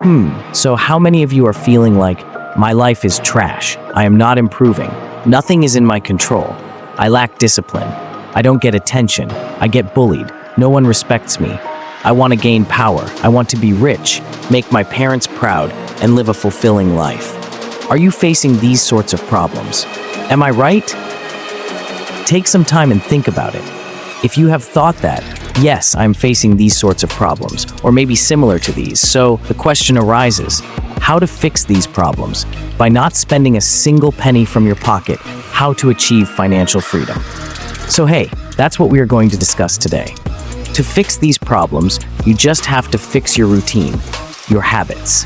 So how many of you are feeling like, my life is trash, I am not improving, nothing is in my control, I lack discipline, I don't get attention, I get bullied, no one respects me, I want to gain power, I want to be rich, make my parents proud, and live a fulfilling life? Are you facing these sorts of problems? Am I right? Take some time and think about it. If you have thought that, yes, I'm facing these sorts of problems, or maybe similar to these, so the question arises, how to fix these problems? By not spending a single penny from your pocket, how to achieve financial freedom. So hey, that's what we are going to discuss today. To fix these problems, you just have to fix your routine, your habits.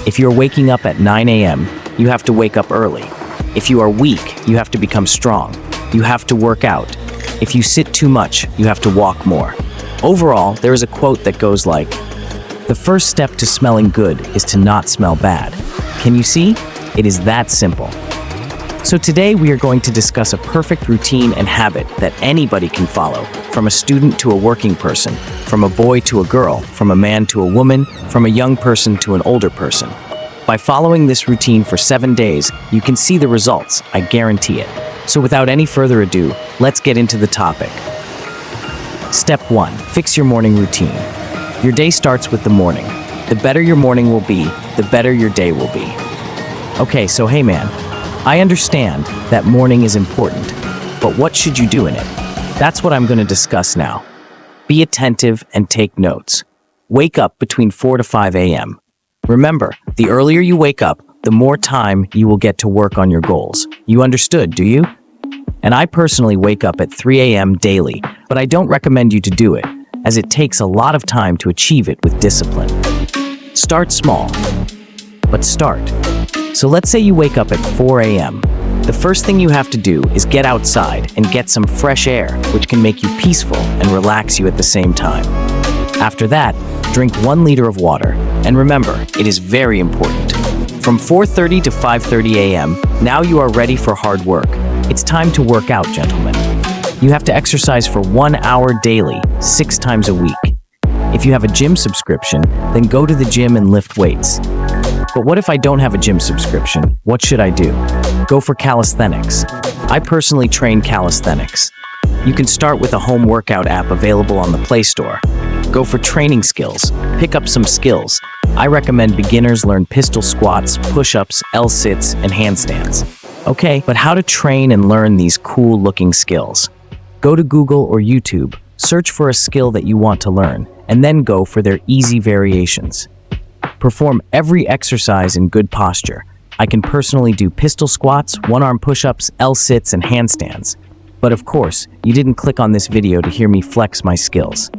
If you're waking up at 9 a.m., you have to wake up early. If you are weak, you have to become strong. You have to work out. If you sit too much, you have to walk more. Overall, there is a quote that goes like, "The first step to smelling good is to not smell bad." Can you see? It is that simple. So today we are going to discuss a perfect routine and habit that anybody can follow, from a student to a working person, from a boy to a girl, from a man to a woman, from a young person to an older person. By following this routine for 7 days, you can see the results, I guarantee it. So without any further ado, let's get into the topic. Step 1. Fix your morning routine. Your day starts with the morning. The better your morning will be, the better your day will be. Okay, so hey man, I understand that morning is important, but what should you do in it? That's what I'm going to discuss now. Be attentive and take notes. Wake up between 4 to 5 a.m. Remember, the earlier you wake up, the more time you will get to work on your goals. You understood, do you? And I personally wake up at 3 a.m. daily, but I don't recommend you to do it, as it takes a lot of time to achieve it with discipline. Start small, but start. So let's say you wake up at 4 a.m. The first thing you have to do is get outside and get some fresh air, which can make you peaceful and relax you at the same time. After that, drink 1 liter of water, and remember, it is very important. From 4:30 to 5:30 a.m., now you are ready for hard work. It's time to work out, gentlemen. You have to exercise for 1 hour daily, 6 times a week. If you have a gym subscription, then go to the gym and lift weights. But what if I don't have a gym subscription? What should I do? Go for calisthenics. I personally train calisthenics. You can start with a home workout app available on the Play Store. Go for training skills. Pick up some skills. I recommend beginners learn pistol squats, push-ups, L-sits, and handstands. Okay, but how to train and learn these cool-looking skills? Go to Google or YouTube, search for a skill that you want to learn, and then go for their easy variations. Perform every exercise in good posture. I can personally do pistol squats, one-arm push-ups, L-sits, and handstands. But of course, you didn't click on this video to hear me flex my skills.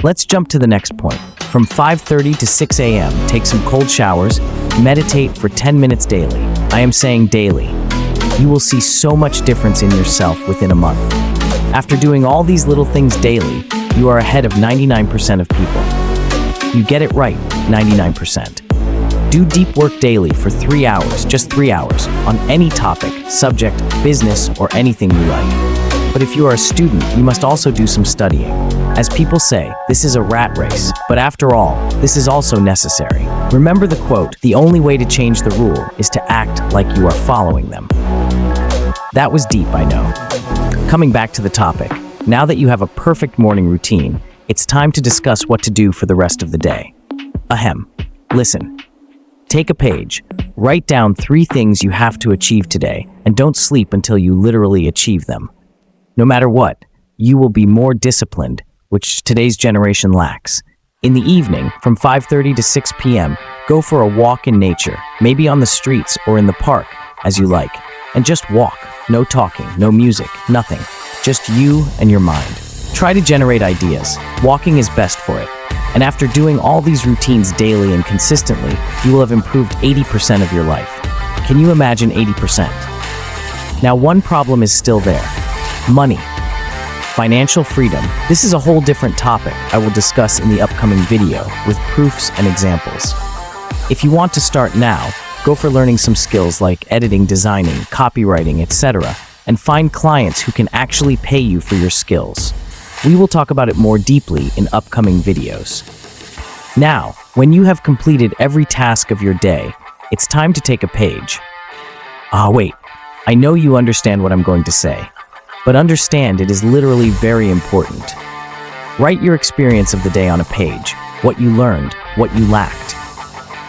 Let's jump to the next point. From 5:30 to 6 a.m., take some cold showers, meditate for 10 minutes daily. I am saying daily. You will see so much difference in yourself within a month. After doing all these little things daily, you are ahead of 99% of people. You get it right, 99%. Do deep work daily for 3 hours, just 3 hours, on any topic, subject, business, or anything you like. But if you are a student, you must also do some studying. As people say, this is a rat race, but after all, this is also necessary. Remember the quote, "The only way to change the rule is to act like you are following them." That was deep, I know. Coming back to the topic, now that you have a perfect morning routine, it's time to discuss what to do for the rest of the day. Ahem. Listen. Take a page. Write down 3 things you have to achieve today, and don't sleep until you literally achieve them. No matter what, you will be more disciplined, which today's generation lacks. In the evening, from 5:30 to 6 p.m., go for a walk in nature, maybe on the streets or in the park, as you like. And just walk. No talking, no music, nothing. Just you and your mind. Try to generate ideas. Walking is best for it. And after doing all these routines daily and consistently, you will have improved 80% of your life. Can you imagine 80%? Now, one problem is still there. Money. Financial freedom. This is a whole different topic I will discuss in the upcoming video with proofs and examples. If you want to start now, go for learning some skills like editing, designing, copywriting, etc., and find clients who can actually pay you for your skills. We will talk about it more deeply in upcoming videos. Now, when you have completed every task of your day, it's time to take a page. Wait, I know you understand what I'm going to say, but understand it is literally very important. Write your experience of the day on a page, what you learned, what you lacked.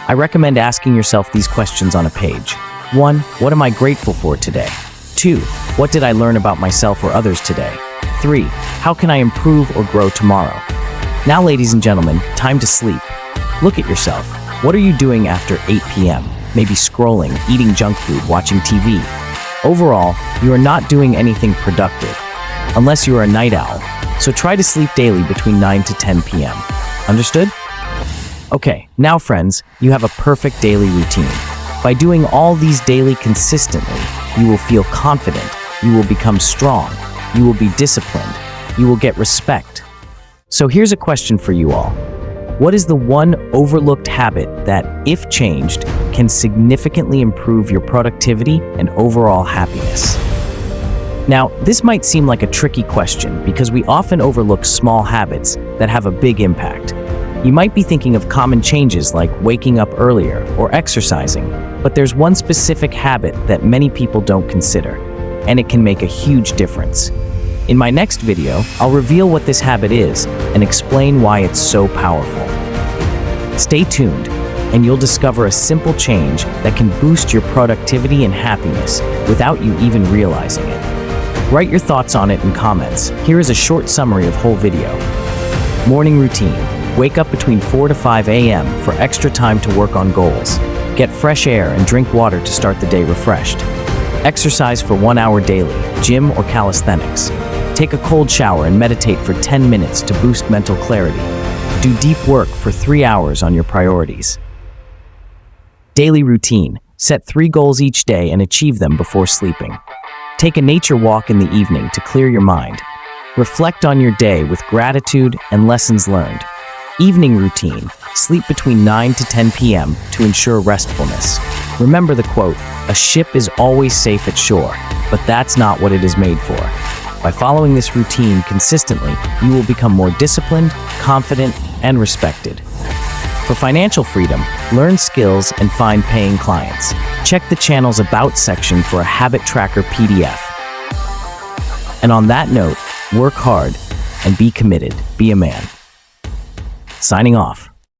I recommend asking yourself these questions on a page. 1. What am I grateful for today? 2. What did I learn about myself or others today? 3. How can I improve or grow tomorrow? Now, ladies and gentlemen, time to sleep. Look at yourself. What are you doing after 8 p.m.? Maybe scrolling, eating junk food, watching TV. Overall, you are not doing anything productive, unless you are a night owl. So try to sleep daily between 9 to 10 p.m. Understood? Okay, now friends, you have a perfect daily routine. By doing all these daily consistently, you will feel confident, you will become strong, you will be disciplined, you will get respect. So here's a question for you all. What is the one overlooked habit that, if changed, can significantly improve your productivity and overall happiness? Now, this might seem like a tricky question because we often overlook small habits that have a big impact. You might be thinking of common changes like waking up earlier or exercising, but there's one specific habit that many people don't consider, and it can make a huge difference. In my next video, I'll reveal what this habit is and explain why it's so powerful. Stay tuned, and you'll discover a simple change that can boost your productivity and happiness without you even realizing it. Write your thoughts on it in comments. Here is a short summary of whole video. Morning routine. Wake up between 4 to 5 a.m. for extra time to work on goals. Get fresh air and drink water to start the day refreshed. Exercise for 1 hour daily, gym or calisthenics. Take a cold shower and meditate for 10 minutes to boost mental clarity. Do deep work for 3 hours on your priorities. Daily routine. Set 3 goals each day and achieve them before sleeping. Take a nature walk in the evening to clear your mind. Reflect on your day with gratitude and lessons learned. Evening routine. Sleep between 9 to 10 p.m. to ensure restfulness. Remember the quote, "A ship is always safe at shore, but that's not what it is made for." By following this routine consistently, you will become more disciplined, confident, and respected. For financial freedom, learn skills and find paying clients. Check the channel's About section for a habit tracker PDF. And on that note, work hard and be committed. Be a man. Signing off.